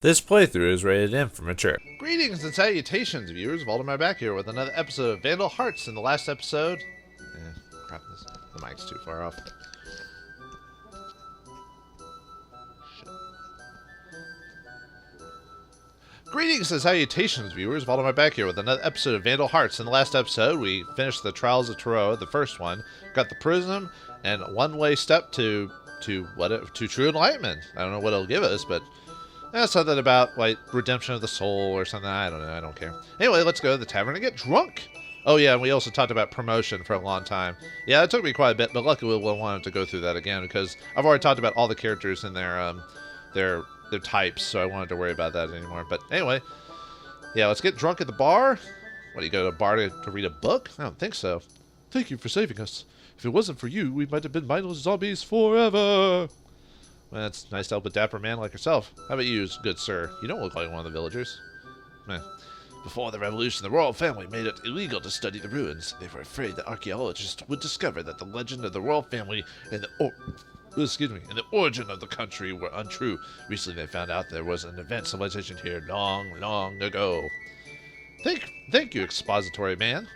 This playthrough is rated M for mature. Greetings and salutations, viewers. Vauldemare back here with another episode of Vandal Hearts. In the last episode... crap, the mic's too far off. Shit. Greetings and salutations, viewers. Vauldemare back here with another episode of Vandal Hearts. In the last episode, we finished the Trials of Turo, the first one, got the prism, and one-way step to true enlightenment. I don't know what it'll give us, but... something about, like, redemption of the soul or something. I don't know. I don't care. Anyway, let's go to the tavern and get drunk. Oh, yeah, and we also talked about promotion for a long time. Yeah, it took me quite a bit, but luckily we wanted to go through that again because I've already talked about all the characters and their types, so I wanted to worry about that anymore. But anyway, yeah, let's get drunk at the bar. What, do you go to a bar to read a book? I don't think so. Thank you for saving us. If it wasn't for you, we might have been mindless zombies forever. Well, it's nice to help a dapper man like yourself. How about you, good sir? You don't look like one of the villagers. Before the revolution, the royal family made it illegal to study the ruins. They were afraid that archaeologists would discover that the legend of the royal family and the origin of the country were untrue. Recently, they found out there was an advanced civilization here long, long ago. Thank you, expository man.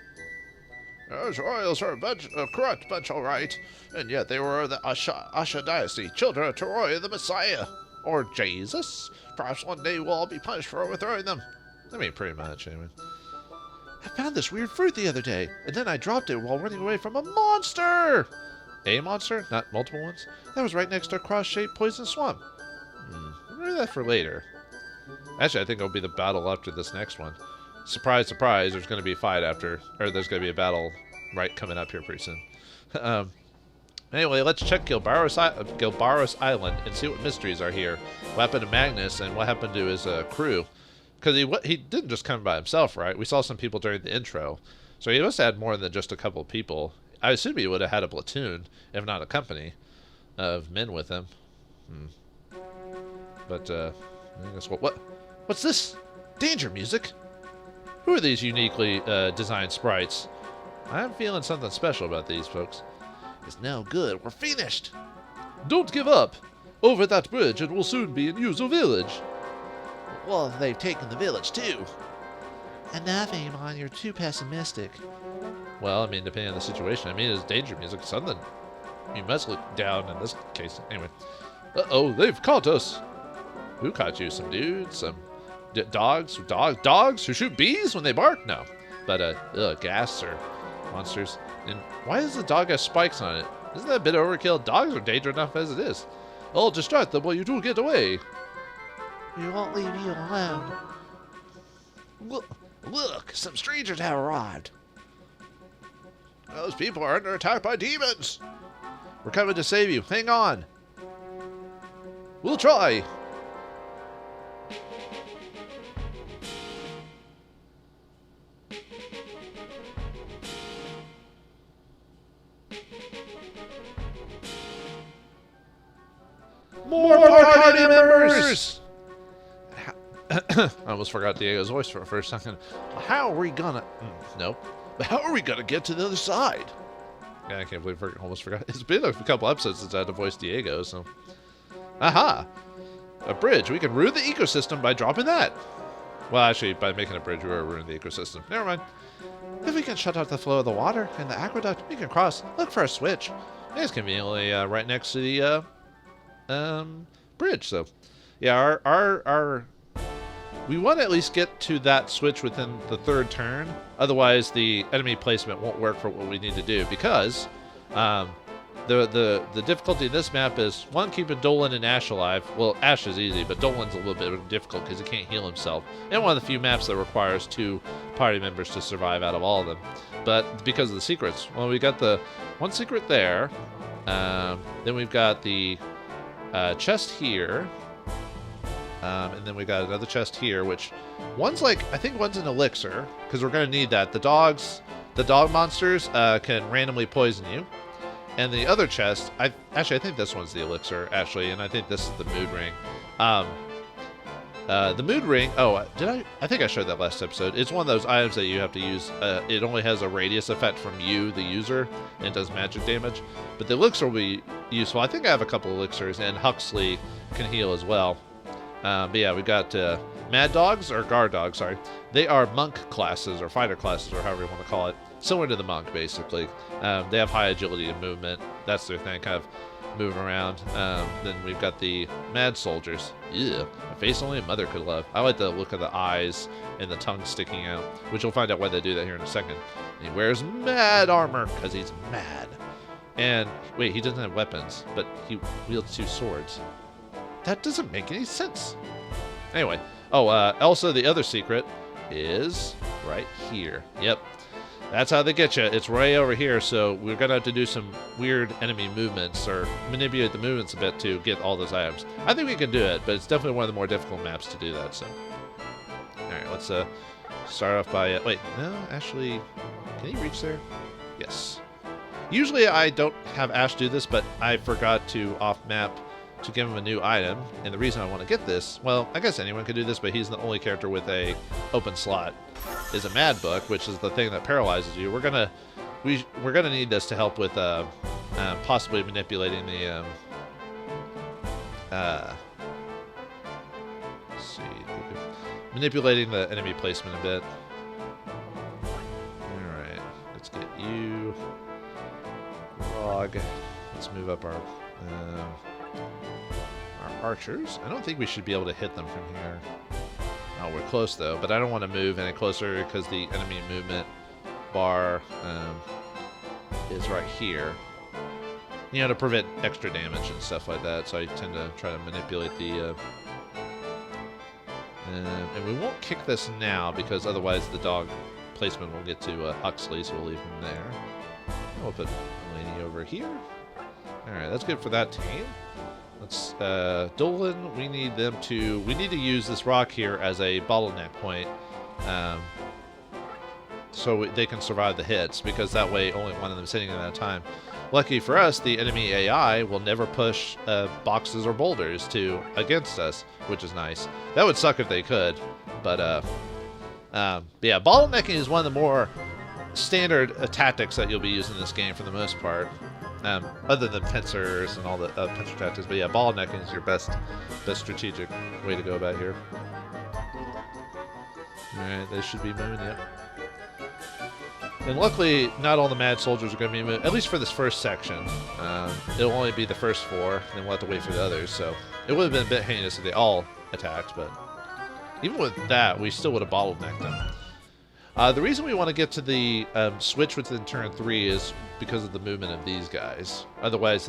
Those royals are a corrupt bunch, all right. And yet they were the Asha dynasty, children of Troy, the Messiah. Or Jesus. Perhaps one day we'll all be punished for overthrowing them. I mean, pretty much, anyway. I found this weird fruit the other day, and then I dropped it while running away from a monster! A monster? Not multiple ones? That was right next to a cross-shaped poison swamp. Remember that for later. Actually, I think it'll be the battle after this next one. Surprise, surprise, there's going to be a fight after, or there's going to be a battle right coming up here pretty soon. Anyway, let's check Gilbaris Island and see what mysteries are here. What happened to Magnus and what happened to his crew. Because he didn't just come by himself, right? We saw some people during the intro. So he must have had more than just a couple of people. I assume he would have had a platoon, if not a company, of men with him. But, I guess what's this? Danger music? Who are these uniquely designed sprites? I'm feeling something special about these folks. It's now good. We're finished. Don't give up. Over that bridge, it will soon be in Yuzu Village. Well, they've taken the village, too. Enough, Amon. You're too pessimistic. Well, I mean, depending on the situation. I mean, it's danger music. Something you must look down in this case. Anyway. Uh-oh, they've caught us. Who caught you? Some dudes? Some... Dogs who shoot bees when they bark? No. But, gas or monsters. And why does the dog have spikes on it? Isn't that a bit overkill? Dogs are dangerous enough as it is. I'll distract them while you do get away. We won't leave you alone. Look, some strangers have arrived. Those people are under attack by demons. We're coming to save you. Hang on. We'll try. More party members! I almost forgot Diego's voice for a first second. How are we gonna... Nope. How are we gonna get to the other side? Yeah, I can't believe I almost forgot. It's been a couple episodes since I had to voice Diego, so... Aha! A bridge. We can ruin the ecosystem by dropping that. Well, actually, by making a bridge, we were ruining the ecosystem. Never mind. If we can shut out the flow of the water and the aqueduct, we can cross. Look for a switch. It's conveniently right next to the... bridge. So yeah, we want to at least get to that switch within the third turn, otherwise the enemy placement won't work for what we need to do, because the difficulty in this map is, one, keeping Dolan and Ash alive. Well, Ash is easy, but Dolan's a little bit difficult because he can't heal himself, and one of the few maps that requires 2 party members to survive out of all of them. But because of the secrets, well, we got the one secret there, then we've got the chest here, and then we got another chest here, which one's like, I think one's an elixir, because we're going to need that. The dog monsters can randomly poison you, and the other chest, I think this one's the elixir, actually, and I think this is the mood ring. The mood ring, I think I showed that last episode. It's one of those items that you have to use. It only has a radius effect from you, the user, and it does magic damage. But the elixir will be useful. I think I have a couple elixirs, and Huxley can heal as well. But yeah, we got Mad Dogs, or Guard Dogs, sorry. They are monk classes, or fighter classes, or however you want to call it. Similar to the monk, basically. They have high agility and movement. That's their thing, kind of moving around. Then we've got the Mad Soldiers. Yeah, a face only a mother could love. I like the look of the eyes and the tongue sticking out, which you'll find out why they do that here in a second. And he wears mad armor, because he's mad. And, wait, he doesn't have weapons, but he wields 2 swords. That doesn't make any sense. Anyway. Oh, also the other secret is right here. Yep. That's how they get you. It's right over here, so we're going to have to do some weird enemy movements, or manipulate the movements a bit to get all those items. I think we can do it, but it's definitely one of the more difficult maps to do that, so. Alright, let's start off by... wait, no, actually, can he reach there? Yes. Usually I don't have Ash do this, but I forgot to off-map to give him a new item, and the reason I want to get this, well, I guess anyone could do this, but he's the only character with a open slot, is a Mad Book, which is the thing that paralyzes you. We're gonna need this to help with possibly manipulating the let's see, manipulating the enemy placement a bit. All right, let's get you, Grog. Let's move up our archers. I don't think we should be able to hit them from here. Oh, we're close though, but I don't want to move any closer because the enemy movement bar is right here. You know, to prevent extra damage and stuff like that. So I tend to try to manipulate the. And we won't kick this now because otherwise the dog placement will get to Huxley, so we'll leave him there. We'll put Laney over here. All right, that's good for that team. Let's, Dolan, we need to use this rock here as a bottleneck point, so they can survive the hits, because that way only one of them is hitting at a time. Lucky for us, the enemy AI will never push boxes or boulders against us, which is nice. That would suck if they could, but yeah, bottlenecking is one of the more standard tactics that you'll be using in this game for the most part. Other than pincers and all the pincer tactics, but yeah, bottlenecking is your best strategic way to go about here. Alright, they should be moving, yep. And luckily, not all the Mad Soldiers are going to be moving, at least for this first section. It'll only be the first 4, and then we'll have to wait for the others, so it would have been a bit heinous if they all attacked, but even with that, we still would have bottlenecked them. The reason we want to get to the switch within turn 3 is because of the movement of these guys. Otherwise,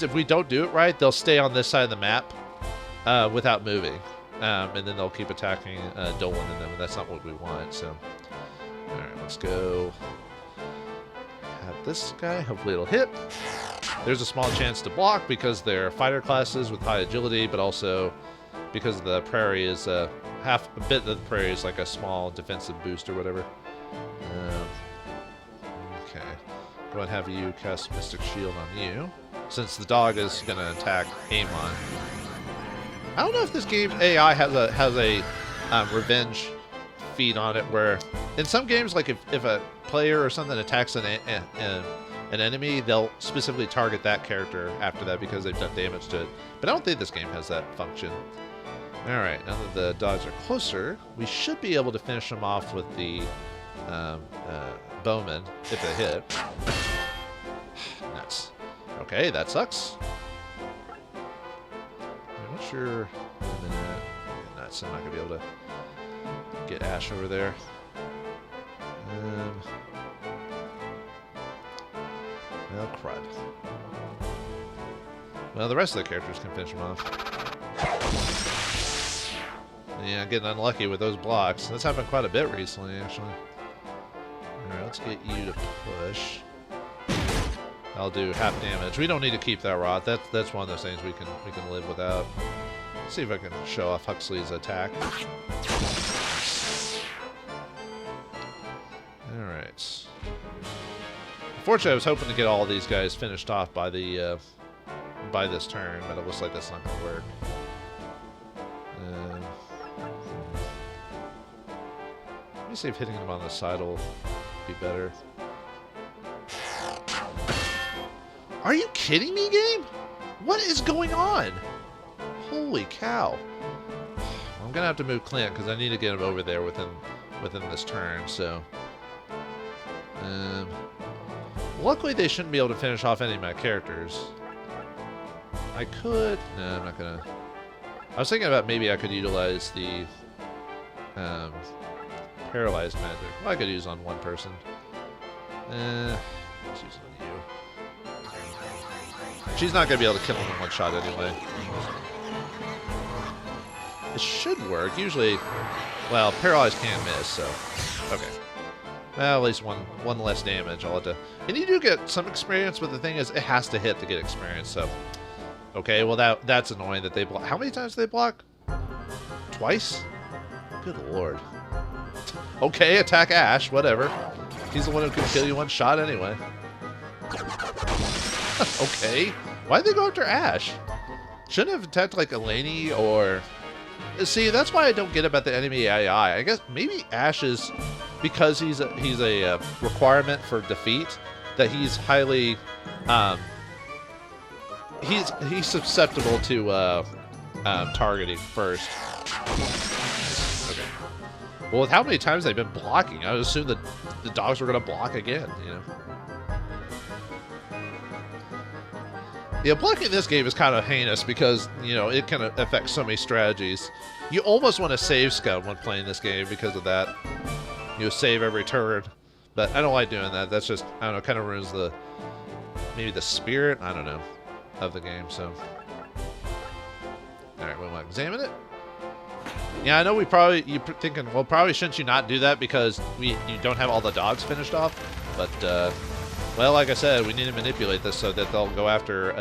if we don't do it right, they'll stay on this side of the map without moving, and then they'll keep attacking Dolan and them, and that's not what we want. So, all right, let's go. Have this guy. Hopefully, it'll hit. There's a small chance to block because they're fighter classes with high agility, but also because the prairie is a bit of the prairie is like a small defensive boost or whatever. Okay, go ahead and have you cast Mystic Shield on you, since the dog is going to attack Amon. I don't know if this game's AI has a revenge feed on it, where in some games, like if a player or something attacks an enemy, they'll specifically target that character after that because they've done damage to it. But I don't think this game has that function. Alright, now that the dogs are closer, we should be able to finish them off with the bowmen if they hit. Nuts. Okay, that sucks. What's your... Nuts, I'm not going to be able to get Ash over there. Well, crud. Well, the rest of the characters can finish them off. Yeah, getting unlucky with those blocks. That's happened quite a bit recently, actually. Alright, let's get you to push. I'll do half damage. We don't need to keep that rod. That's one of those things we can live without. Let's see if I can show off Huxley's attack. Alright. Unfortunately, I was hoping to get all these guys finished off by the by this turn, but it looks like that's not going to work. Let me see if hitting them on the side will be better. Are you kidding me, game? What is going on? Holy Holy cow. I'm going to have to move Clint because I need to get him over there within this turn, so... luckily, they shouldn't be able to finish off any of my characters. I could... No, I'm not going to... I was thinking about maybe I could utilize the paralyzed magic. Well, I could use on one person. Let's use it on you. She's not going to be able to kill him in one shot anyway. It should work. Usually, well, paralyzed can't miss, so... Okay. Well, at least one less damage. I'll have to... And you do get some experience, but the thing is, it has to hit to get experience, so... Okay, well, that's annoying that they block... How many times do they block? Twice? Good lord. Okay, attack Ash, whatever. He's the one who can kill you one shot anyway. Okay. Why'd they go after Ash? Shouldn't have attacked, like, Eleni or... See, that's why I don't get about the enemy AI. I guess maybe Ash is... Because he's a requirement for defeat, that he's highly... He's susceptible to targeting first. Okay. Well, with how many times they've been blocking, I would assume that the dogs were going to block again, you know? Yeah, blocking this game is kind of heinous because, you know, it can affect so many strategies. You almost want to save scum when playing this game because of that. You save every turn. But I don't like doing that. That's just, I don't know, kind of ruins the... Maybe the spirit? I don't know. Of the game, so... Alright, we'll examine it. Yeah, I know you're thinking, well, probably shouldn't you not do that because you don't have all the dogs finished off? But, well, like I said, we need to manipulate this so that they'll go after,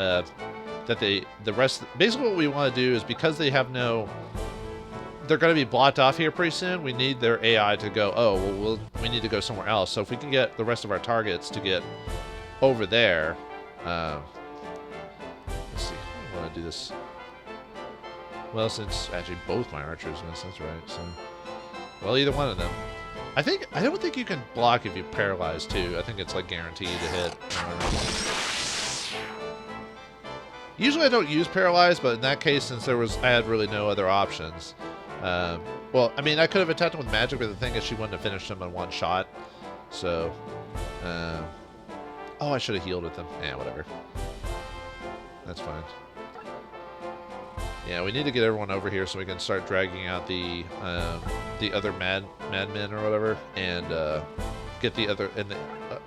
the rest... Basically what we want to do is because they have no... They're going to be blocked off here pretty soon, we need their AI to go, oh, well, we need to go somewhere else. So if we can get the rest of our targets to get over there, let's see, I want to do this. Well, since actually both my archers miss, that's right. So, well, either one of them. I don't think you can block if you paralyze too. I think it's like guaranteed to hit. Usually I don't use paralyze, but in that case, since I had really no other options. Well, I mean, I could have attacked him with magic, but the thing is, she wouldn't have finished him in one shot. So, oh, I should have healed with them. Yeah, whatever. That's fine. Yeah, we need to get everyone over here so we can start dragging out the other madmen or whatever, and get the other and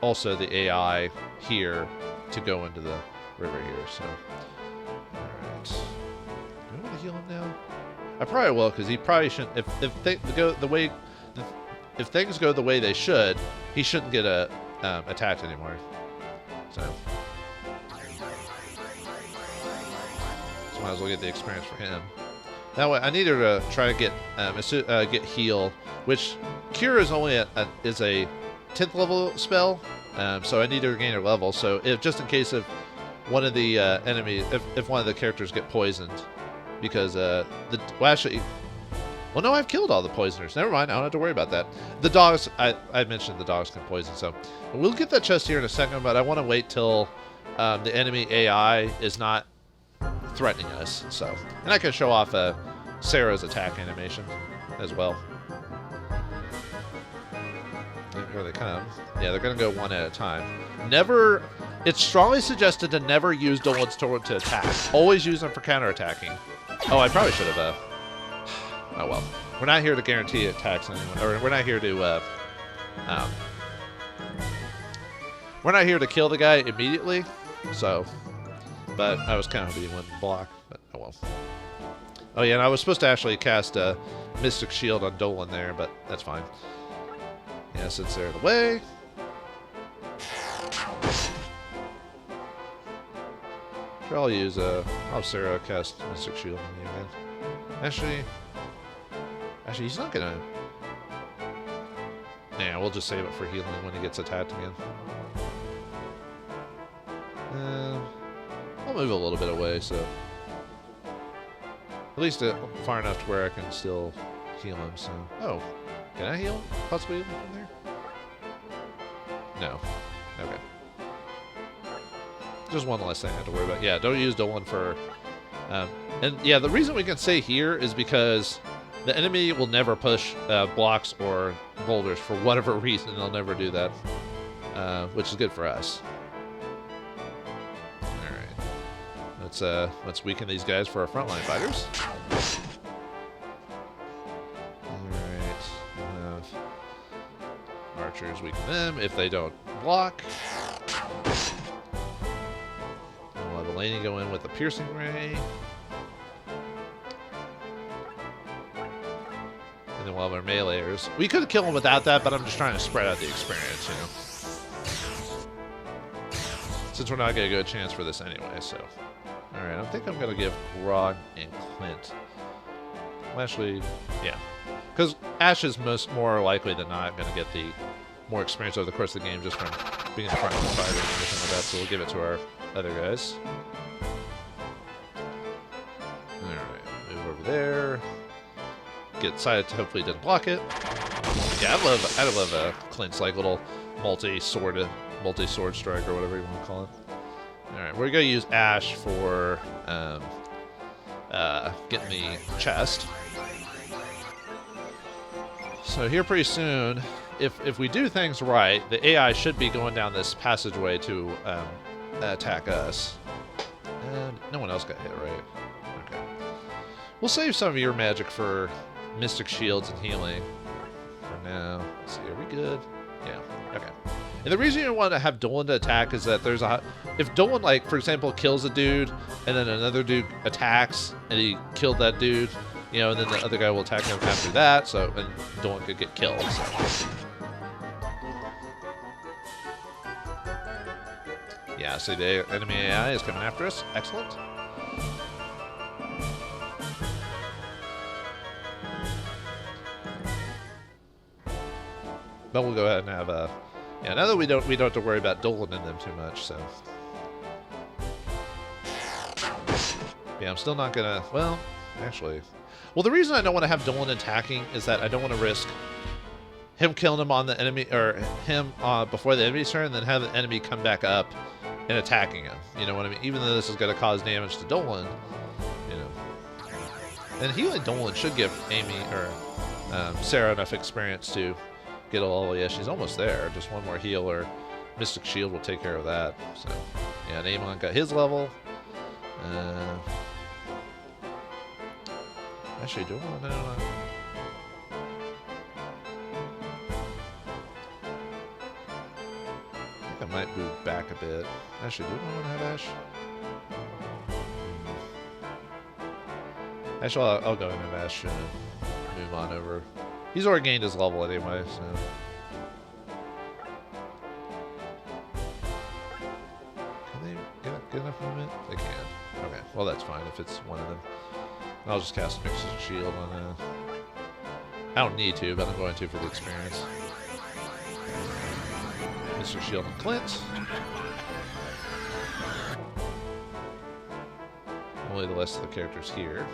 also the AI here to go into the river here. So, all right. Do I want to heal him now? I probably will, because he probably shouldn't. If things go the way they should, he shouldn't get attacked anymore. So. Might as well get the experience for him. That way, I need her to try to get heal, which cure is only a 10th level spell, so I need her to gain her level. So if just in case if one of the enemies, if one of the characters get poisoned, because well no, I've killed all the poisoners. Never mind, I don't have to worry about that. The dogs, I mentioned the dogs can poison, so we'll get that chest here in a second. But I want to wait till the enemy AI is not threatening us, so, and I can show off Sarah's attack animation as well. Here they come. Yeah, they're gonna go one at a time. Never. It's strongly suggested to never use Dolan's Torrent to attack. Always use them for counterattacking. Oh, I probably should have. Oh well. We're not here to guarantee attacks anyway, or we're not here to. We're not here to kill the guy immediately, so. But I was kind of hoping he wouldn't block, but oh well. Oh yeah, and I was supposed to actually cast a Mystic Shield on Dolan there, but that's fine. Yeah, since they're in the way. Sure, I'll use I'll have Sarah cast Mystic Shield on you again. Actually, he's not gonna. Yeah, we'll just save it for healing when he gets attacked again. I'll move a little bit away, so at least far enough to where I can still heal him. So, oh, can I heal? Possibly from there? No. Okay. Just one less thing I have to worry about. Yeah, don't use Dolan for And yeah, the reason we can stay here is because the enemy will never push blocks or boulders for whatever reason. They'll never do that, which is good for us. Let's weaken these guys for our frontline fighters. Alright. We'll have archers weaken them if they don't block. And we'll have Eleni go in with a piercing ray. And then we'll have our meleeers. We could kill them without that, but I'm just trying to spread out the experience, you know. Since we're not getting a good chance for this anyway, so. Alright, I think I'm going to give Grog and Clint. Well, actually, yeah. Because Ash is more likely than not going to get the more experience over the course of the game just from being the front line fighter and everything like that, so we'll give it to our other guys. Alright, move over there. Get Side to hopefully didn't block it. Yeah, I love Clint's like little multi-sword strike or whatever you want to call it. Alright, we're going to use Ash for getting the chest. So here pretty soon, if we do things right, the AI should be going down this passageway to attack us. And no one else got hit, right? Okay. We'll save some of your magic for Mystic Shields and healing for now. Let's see, are we good? Yeah, okay. And the reason you want to have Dolan to attack is that there's a... If Dolan, like, for example, kills a dude, and then another dude attacks, and he killed that dude, you know, and then the other guy will attack him after that, so... And Dolan could get killed, so... Yeah, so the enemy AI is coming after us. Excellent. But we'll go ahead and have a... Yeah, now that we don't have to worry about Dolan in them too much, so... Yeah, I'm still not gonna... Well, actually... Well, the reason I don't want to have Dolan attacking is that I don't want to risk him killing him on the enemy... Or him before the enemy's turn, and then have the enemy come back up and attacking him. You know what I mean? Even though this is going to cause damage to Dolan, you know... And healing Dolan should give Amy, or Sarah enough experience to... get all, yeah, she's almost there. Just one more heal, or Mystic Shield will take care of that. So, yeah, and Amon got his level. Actually, do I want to... I think I might move back a bit. Actually, do I want to have Ash? Actually, I'll go and have Ash move on over. He's already gained his level anyway, so... Can they get enough movement? They can. Okay, well that's fine if it's one of them. I'll just cast Mystic Shield on I don't need to, but I'm going to for the experience. Mystic Shield on Clint. Only the rest of the characters here.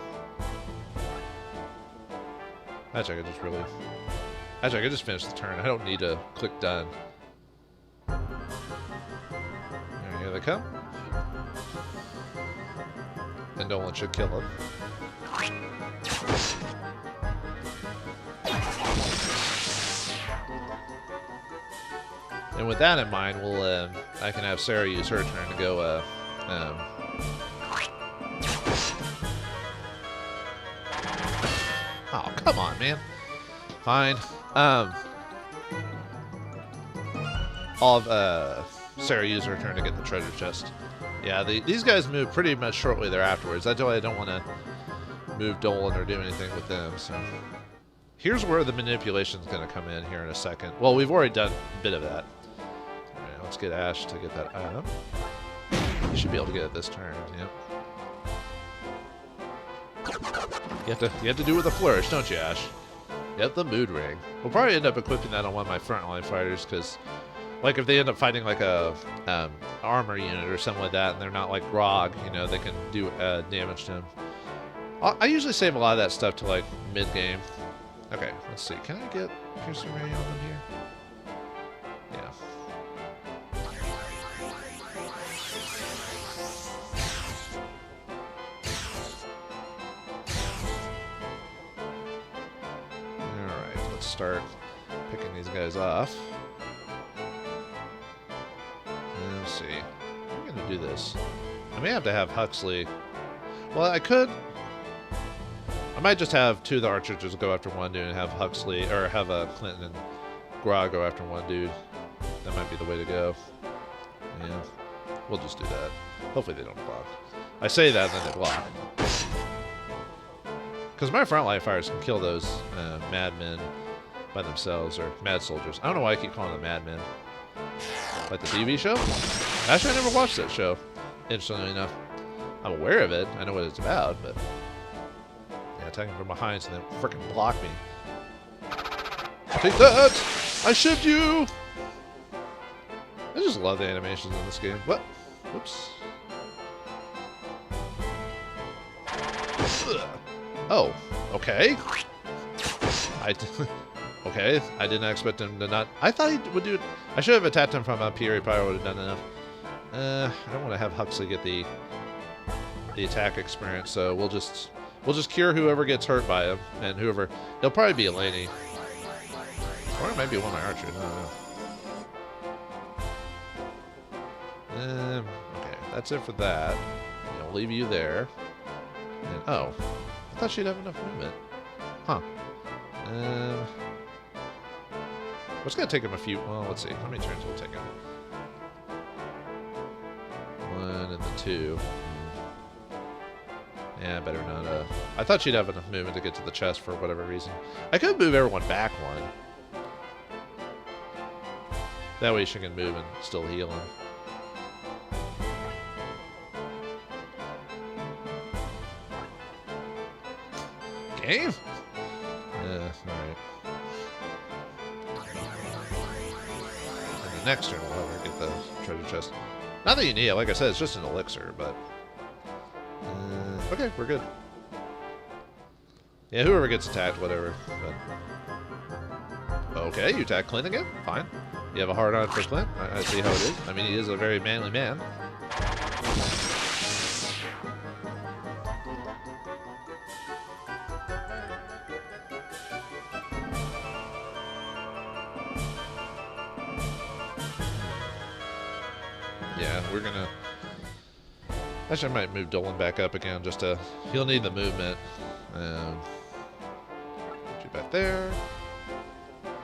Actually, I could just finish the turn. I don't need to click done. There, here they come. And Dolan should kill him. And with that in mind, we'll I can have Sarah use her turn to go oh, come on, man. Fine. I'll have Sarah use her turn to get the treasure chest. Yeah, these guys move pretty much shortly thereafterwards. That's why I don't want to move Dolan or do anything with them. So here's where the manipulation's going to come in here in a second. Well, we've already done a bit of that. All right, let's get Ash to get that up. You should be able to get it this turn. Yep. You have to do with a flourish, don't you, Ash? You have the mood ring. We'll probably end up equipping that on one of my frontline fighters, because, like, if they end up fighting like a armor unit or something like that, and they're not like Grog, you know, they can do damage to him. I usually save a lot of that stuff to like mid game. Okay, let's see. Can I get piercing ray on them here? Yeah. let's start picking these guys off. And let's see. I'm going to do this. I may have to have Huxley. Well, I could. I might just have two of the archers just go after one dude and have Huxley, or have Clinton and Gra go after one dude. That might be the way to go. Yeah, we'll just do that. Hopefully they don't block. I say that and then they block. Because my frontline fighters can kill those madmen by themselves, or mad soldiers. I don't know why I keep calling them madmen. Like the TV show? Actually, I never watched that show, interestingly enough. I'm aware of it. I know what it's about, but... yeah, attacking from behind so they freaking block me. Take that! I shipped you! I just love the animations in this game. What? Whoops. Ugh. Oh, okay. Okay, I didn't expect him to not... I thought he would do it. I should have attacked him from up here. He probably would have done enough. I don't want to have Huxley get the attack experience, so we'll just cure whoever gets hurt by him, and whoever... It'll probably be Eleni. Or it might be one of my archers. I don't know. Okay, that's it for that. I'll leave you there. And, oh, I thought she'd have enough movement. Huh. It's gonna take him a few. Well, let's see. How many turns will it take him? 1 and then 2. Yeah, better not. I thought she'd have enough movement to get to the chest for whatever reason. I could move everyone back one. That way she can move and still heal him. Game? Alright. And the next turn we'll have her get the treasure chest. Not that you need it, like I said, it's just an elixir, but... okay, we're good. Yeah, whoever gets attacked, whatever. But... okay, you attack Clint again? Fine. You have a hard on for Clint? I see how it is. I mean, he is a very manly man. Yeah, we're gonna... actually, I might move Dolan back up again just to... he'll need the movement. Put you back there.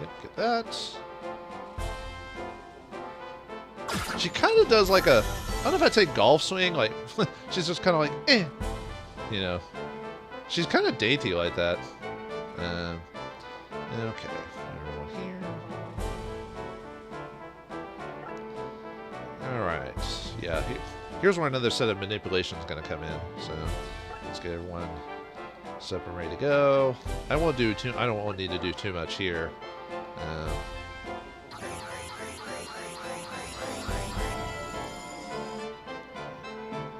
Yep, get that. She kind of does like a... I don't know if I'd say golf swing. Like, she's just kind of like, eh. You know. She's kind of dainty like that. Okay. Everyone here. Alright. Yeah, here's where another set of manipulation is going to come in. So, let's get everyone set up and ready to go. I don't need to do too much here.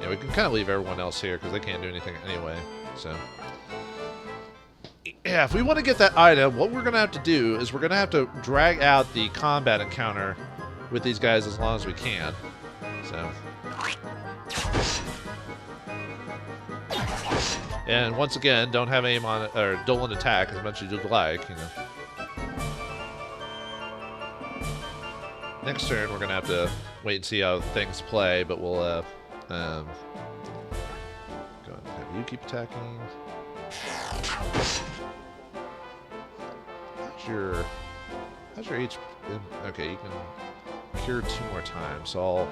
Yeah, we can kind of leave everyone else here because they can't do anything anyway. So, yeah, if we want to get that item, what we're going to have to do is we're going to have to drag out the combat encounter with these guys as long as we can. So, and once again, don't have aim on it, or Dolan attack as much as you'd like, you know. Next turn, we're gonna have to wait and see how things play, but we'll go ahead and have you keep attacking. How's your HP? Okay, you can cure 2 more times, so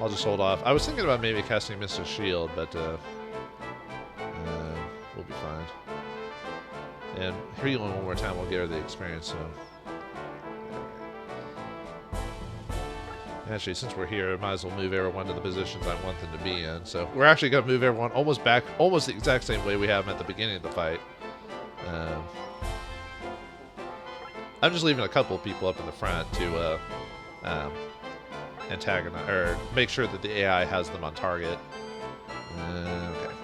I'll just hold off. I was thinking about maybe casting Mr. Shield, but we'll be fine. And healing 1 more time will get her the experience, so... actually, since we're here, I might as well move everyone to the positions I want them to be in. So we're actually going to move everyone almost back, almost the exact same way we have them at the beginning of the fight. I'm just leaving a couple of people up in the front to antagonize, or make sure that the AI has them on target. Okay.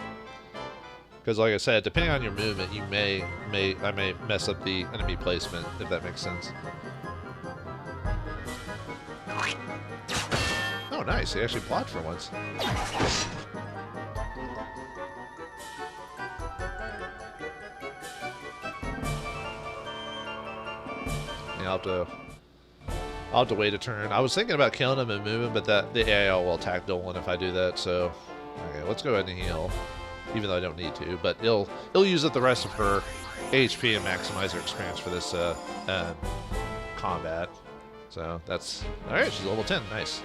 Because, like I said, depending on your movement, I may mess up the enemy placement, if that makes sense. Oh, nice. He actually blocked for once. I'll have to wait a turn. I was thinking about killing him and moving, but the AI will attack Dolan if I do that. So, okay, let's go ahead and heal, even though I don't need to. But he'll use up the rest of her HP and maximize her experience for this combat. So that's all right. She's level 10. Nice.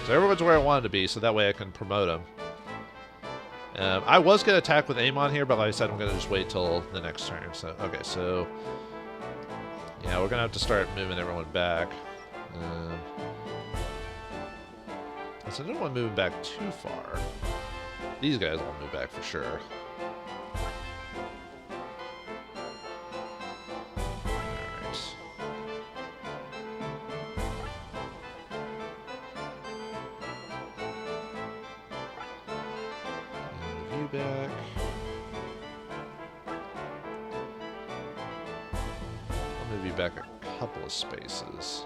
So everyone's where I wanted to be, so that way I can promote him. I was gonna attack with aim on here, but like I said, I'm gonna just wait till the next turn. So okay, so yeah, we're gonna have to start moving everyone back. So I don't want to move back too far. These guys will move back for sure. Alright. Move you back. I'll move you back a couple of spaces.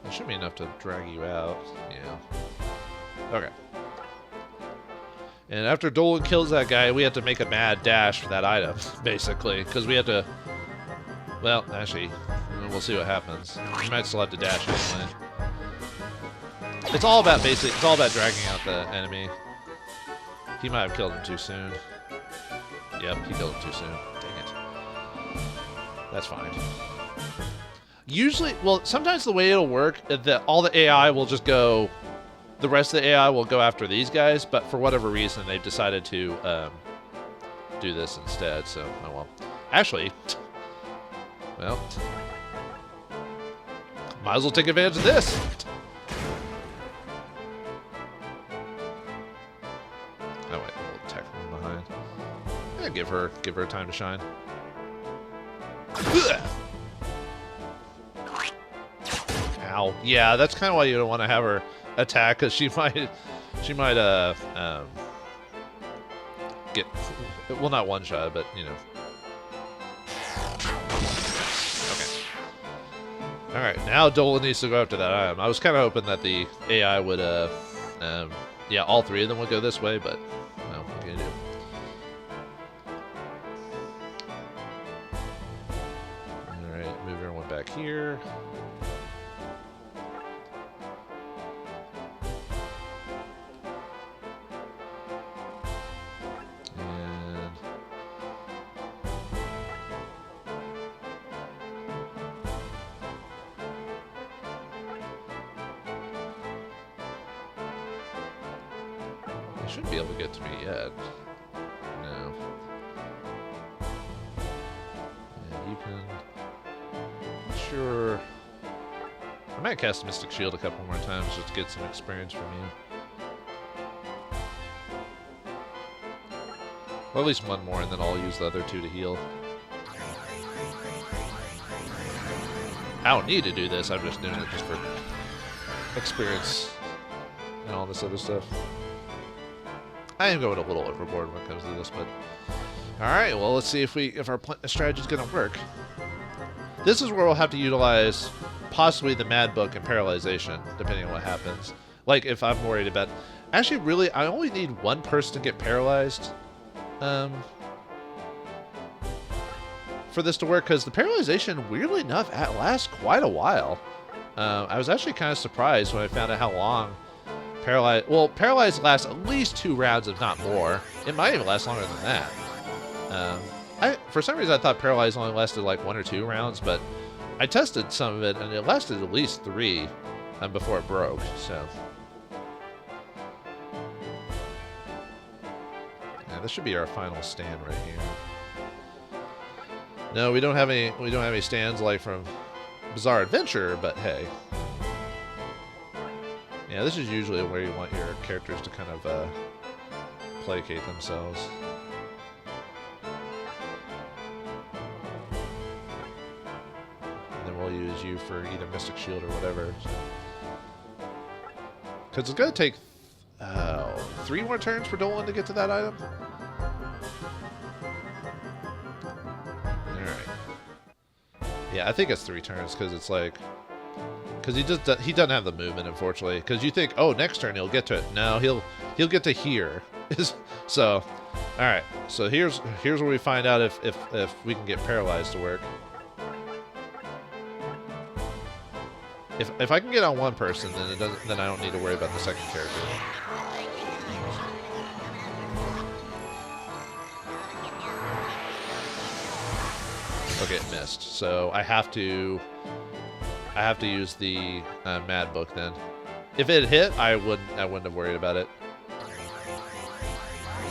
That should be enough to drag you out. Yeah. Okay. And after Dolan kills that guy, we have to make a mad dash for that item, basically. Because we have to... Well, actually, we'll see what happens. We might still have to dash anyway. It's all about it's all about dragging out the enemy. He might have killed him too soon. Yep, he killed him too soon. Dang it. That's fine. Usually, well, sometimes the way it'll work is that all the AI will just go, the rest of the AI will go after these guys, but for whatever reason, they've decided to do this instead, so, oh well. Actually, well, might as well take advantage of this. Oh wait, we'll attack from behind. Yeah, give her time to shine. Ow. Yeah, that's kind of why you don't want to have her attack, because she might get, well, not one shot, but you know. Okay. All right, now Dolan needs to go after that item. I was kind of hoping that the AI would, yeah, all three of them would go this way, but no, what can you do? All right, move everyone back here. Shouldn't be able to get to me yet. No. And you can... Sure. I might cast Mystic Shield a couple more times just to get some experience from you. Or at least one more, and then I'll use the other two to heal. I don't need to do this, I'm just doing it just for experience and all this other stuff. I am going a little overboard when it comes to this, but all right. Well, let's see if our strategy is going to work. This is where we'll have to utilize possibly the Mad Book and Paralyzation, depending on what happens. Like if I'm worried about, actually, really, I only need one person to get paralyzed, for this to work, because the Paralyzation, weirdly enough, lasts quite a while. I was actually kind of surprised when I found out how long. Paralyzed lasts at least 2 rounds, if not more. It might even last longer than that. For some reason, I thought Paralyzed only lasted like 1 or 2 rounds, but I tested some of it, and it lasted at least 3 before it broke. So, yeah, this should be our final stand right here. No, we don't have any. We don't have any stands like from Bizarre Adventure, but hey. Yeah, this is usually where you want your characters to kind of placate themselves. And then we'll use you for either Mystic Shield or whatever. Because it's going to take 3 more turns for Dolan to get to that item. Alright. Yeah, I think it's 3 turns because it's like... Because he doesn't have the movement, unfortunately. Because you think, oh, next turn he'll get to it. No, he'll get to here. So, all right. So here's where we find out if we can get paralyzed to work. if I can get on one person, then then I don't need to worry about the second character. Okay, it missed. So I have to use the Mad Book then. If it hit, I wouldn't have worried about it.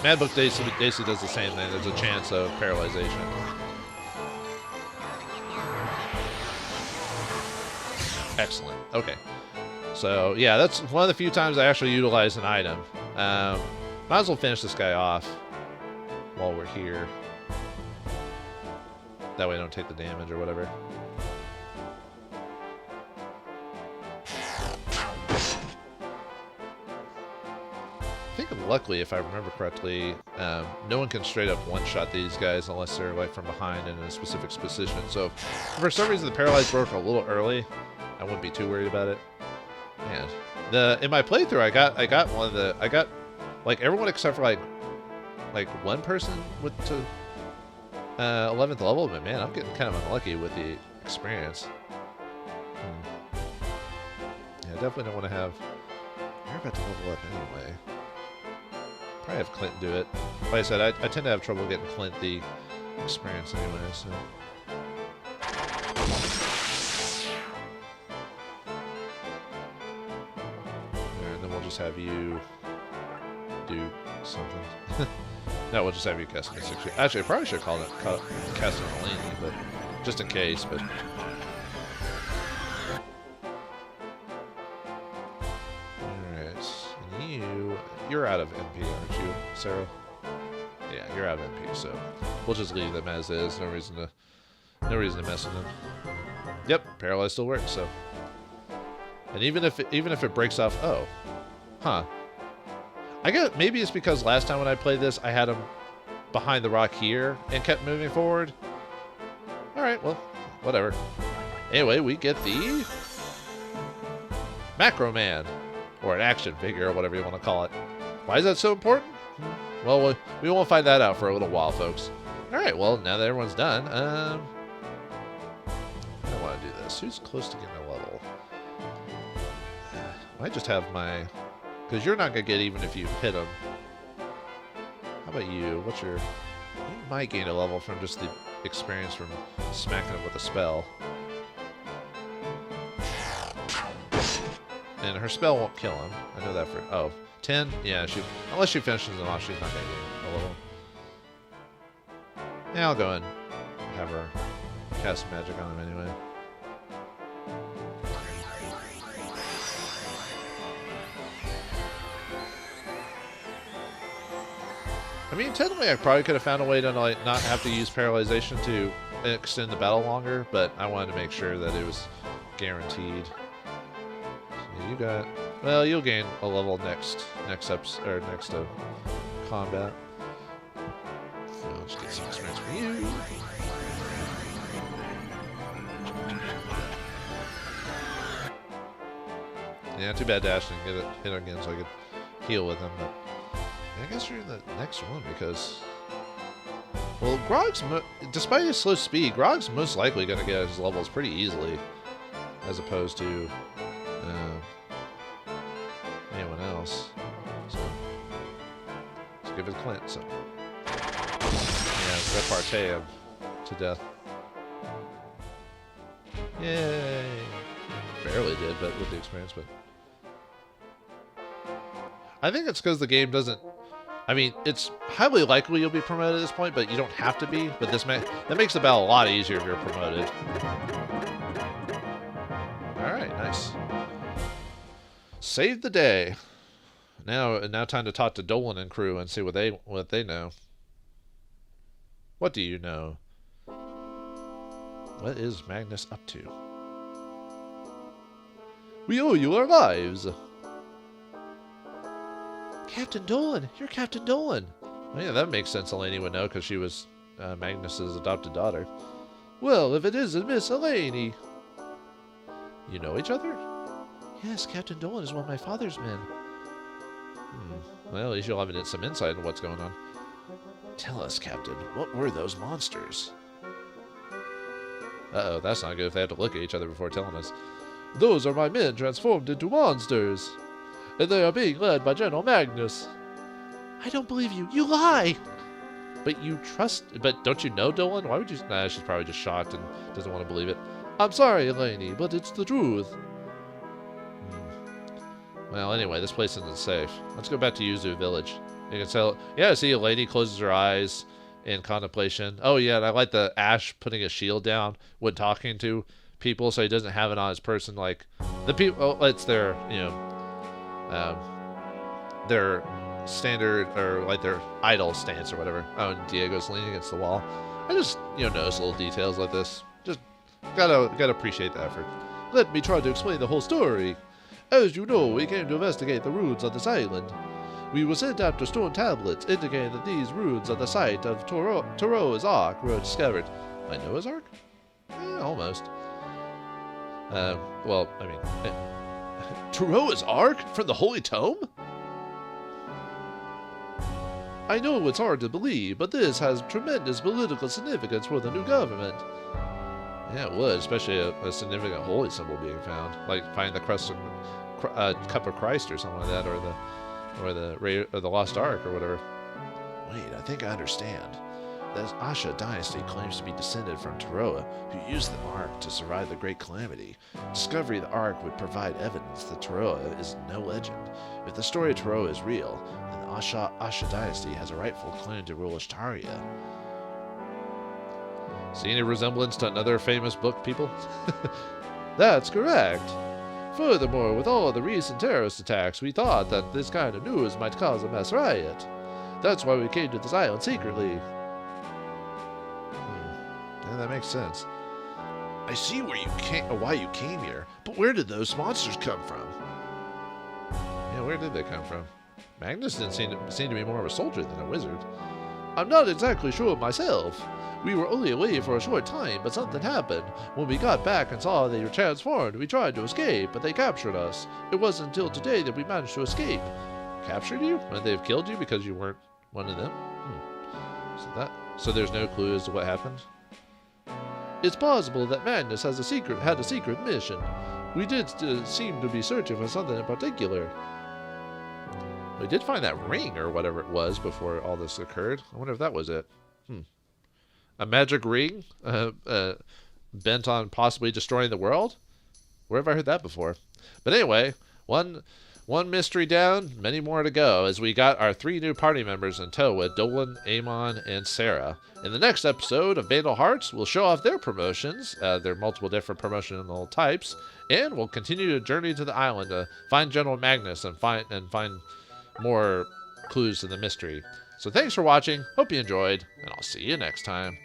Mad Book basically does the same thing. There's a chance of paralyzation. Excellent. Okay. So yeah, that's one of the few times I actually utilize an item. Might as well finish this guy off while we're here. That way I don't take the damage or whatever. I think luckily, if I remember correctly, no one can straight up one-shot these guys unless they're like from behind and in a specific position. So if for some reason the paralyzed broke a little early, I wouldn't be too worried about it. Man, in my playthrough, I got like everyone except for like one person with to 11th level, but man, I'm getting kind of unlucky with the experience. Yeah, I definitely don't want to have. You're about to level up anyway. Probably have Clint do it. Like I said, I tend to have trouble getting Clint the experience anyway, so. And then we'll just have you do something. No, we'll just have you cast it. Actually, I probably should have called it cast it on Laney, but just in case, but. You're out of MP, aren't you, Sarah? Yeah, you're out of MP, so we'll just leave them as is. No reason to mess with them. Yep, paralyze still works. So, and even if it breaks off, oh, huh? I guess maybe it's because last time when I played this, I had him behind the rock here and kept moving forward. All right, well, whatever. Anyway, we get the Macro Man, or an action figure, or whatever you want to call it. Why is that so important? Well, we won't find that out for a little while, folks. Alright, well, now that everyone's done, I don't want to do this. Who's close to getting a level? I might just have my... Because you're not going to get even if you hit him. How about you? What's your... You might gain a level from just the experience from smacking him with a spell. And her spell won't kill him. I know that for... Oh, 10? Yeah, unless she finishes him off, she's not going to get a level. Yeah, I'll go and have her cast magic on him anyway. I mean, technically I probably could have found a way to like not have to use paralyzation to extend the battle longer, but I wanted to make sure that it was guaranteed. You got, well, you'll gain a level next episode, or next combat. So I'll just get some experience for you. Yeah, too bad Dash didn't get it hit again, so I could heal with him. But yeah, I guess you're in the next one because, well, Grog's, despite his slow speed, Grog's most likely going to get his levels pretty easily, as opposed to. Anyone else. So let's give it Clint. So yeah, repartee him to death. Yay! Barely did, but with the experience. But I think it's because the game doesn't. I mean, it's highly likely you'll be promoted at this point, but you don't have to be. But that makes the battle a lot easier if you're promoted. All right, nice. Save the day. Now time to talk to Dolan and crew and see what they know. What do you know? What is Magnus up to? We owe you our lives. Captain Dolan, you're Captain Dolan. Oh, yeah, that makes sense. Eleni would know because she was Magnus's adopted daughter. Well, if it isn't Miss Eleni. You know each other? Yes, Captain Dolan is one of my father's men. Well, at least you'll have some insight into what's going on. Tell us, Captain, what were those monsters? Uh-oh, that's not good if they have to look at each other before telling us. Those are my men transformed into monsters. And they are being led by General Magnus. I don't believe you. You lie! But don't you know Dylan? Why would you? Nah, she's probably just shocked and doesn't want to believe it. I'm sorry, Eleni, but it's the truth. Well, anyway, this place isn't safe. Let's go back to Yuzu Village. You can tell. Yeah, see, a lady closes her eyes in contemplation. Oh, yeah, and I like the Ash putting a shield down when talking to people, so he doesn't have it on his person. Like the people, it's their, their standard or like their idle stance or whatever. Oh, and Diego's leaning against the wall. I just, notice little details like this. Just gotta appreciate the effort. Let me try to explain the whole story. As you know, we came to investigate the ruins on this island. We were sent after stone tablets indicating that these ruins are the site of Toroa's Ark were discovered. By Noah's Ark? Almost. Toroa's Ark? From the Holy Tome? I know it's hard to believe, but this has tremendous political significance for the new government. Yeah, it would, especially a significant holy symbol being found, like finding the cup of Christ or something like that, or the lost ark or whatever. Wait, I think I understand. The Asha dynasty claims to be descended from Toroa, who used the Ark to survive the Great Calamity. Discovery of the Ark would provide evidence that Toroa is no legend. If the story of Toroa is real, then the Asha dynasty has a rightful claim to rule Ashtaria. See any resemblance to another famous book, people? That's correct. Furthermore, with all the recent terrorist attacks, we thought that this kind of news might cause a mass riot. That's why we came to this island secretly. Yeah, that makes sense. I see why you came here, but where did those monsters come from? Yeah, where did they come from? Magnus didn't seem to be more of a soldier than a wizard. I'm not exactly sure myself. We were only away for a short time, but something happened. When we got back and saw they were transformed, we tried to escape, but they captured us. It wasn't until today that we managed to escape. Captured you? And they've killed you because you weren't one of them? So there's no clue as to what happened? It's possible that Magnus had a secret mission. We did seem to be searching for something in particular. We did find that ring or whatever it was before all this occurred. I wonder if that was it. A magic ring bent on possibly destroying the world? Where have I heard that before? But anyway, one mystery down, many more to go, as we got our 3 new party members in tow with Dolan, Amon, and Sarah. In the next episode of Vandal Hearts, we'll show off their promotions, their multiple different promotional types, and we'll continue to journey to the island to find General Magnus and find more clues to the mystery. So thanks for watching, hope you enjoyed, and I'll see you next time.